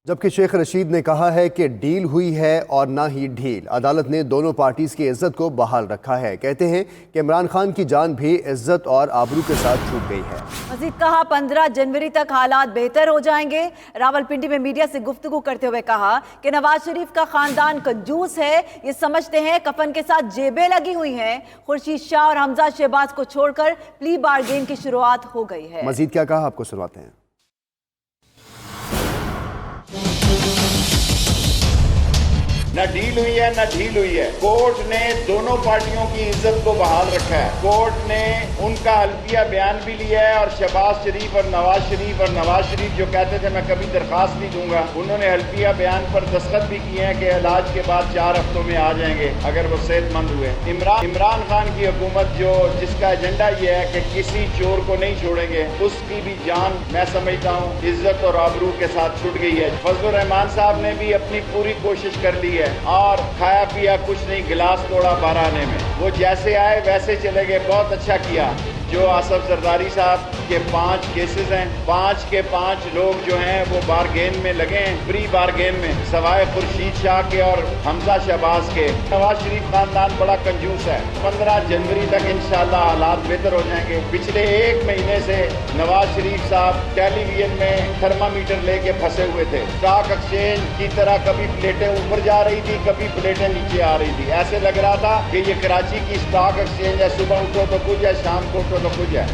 جبکہ شیخ رشید نے کہا ہے کہ ڈیل ہوئی ہے اور نہ ہی ڈھیل۔ عدالت نے دونوں پارٹیز کی عزت کو بحال رکھا ہے۔ کہتے ہیں کہ عمران خان کی جان بھی عزت اور آبرو کے ساتھ چھوٹ گئی ہے۔ مزید کہا 15 جنوری تک حالات بہتر ہو جائیں گے۔ راولپنڈی میں میڈیا سے گفتگو کرتے ہوئے کہا کہ نواز شریف کا خاندان کنجوس ہے، یہ سمجھتے ہیں کفن کے ساتھ جیبیں لگی ہوئی ہیں۔ خورشید شاہ اور حمزہ شہباز کو چھوڑ کر پلی بارگین کی شروعات ہو گئی ہے۔ مزید کیا کہا آپ کو سنواتے ہیں۔ نہ ڈیل ہوئی ہے نہ ڈھیل ہوئی ہے۔ کورٹ نے دونوں پارٹیوں کی عزت کو بحال رکھا ہے۔ کورٹ نے ان کا حلفیہ بیان بھی لیا ہے، اور شہباز شریف اور نواز شریف جو کہتے تھے میں کبھی درخواست نہیں دوں گا، انہوں نے حلفیہ بیان پر دستخط بھی کیے ہیں کہ علاج کے بعد 4 ہفتوں میں آ جائیں گے اگر وہ صحت مند ہوئے۔ عمران خان کی حکومت جس کا ایجنڈا یہ ہے کہ کسی چور کو نہیں چھوڑیں گے، اس کی بھی جان میں سمجھتا ہوں عزت اور آبرو کے ساتھ چھٹ گئی ہے۔ فضل الرحمان صاحب نے بھی اپنی پوری کوشش کر لی ہے اور کھایا پیا کچھ نہیں، گلاس توڑا 12 آنے میں۔ وہ جیسے آئے ویسے چلے گئے، بہت اچھا کیا۔ جو آصف زرداری صاحب کے 5 کیسز ہیں، 5 کے 5 لوگ جو ہیں وہ بارگین میں لگے ہیں، پری بارگین میں، سوائے خورشید شاہ کے اور حمزہ شہباز کے۔ نواز شریف خاندان بڑا کنجوس ہے۔ 15 جنوری تک انشاءاللہ حالات بہتر ہو جائیں گے۔ پچھلے 1 مہینے سے نواز شریف صاحب ٹیلی ویژن میں تھرمامیٹر لے کے پھنسے ہوئے تھے۔ اسٹاک ایکسچینج کی طرح کبھی پلیٹیں اوپر جا رہی تھی، کبھی پلیٹیں نیچے آ رہی تھی۔ ایسے لگ رہا تھا کہ یہ کراچی کی اسٹاک ایکسچینج ہے، صبح اٹھو تو کچھ ہے، شام کو اٹھو تو کچھ ہے۔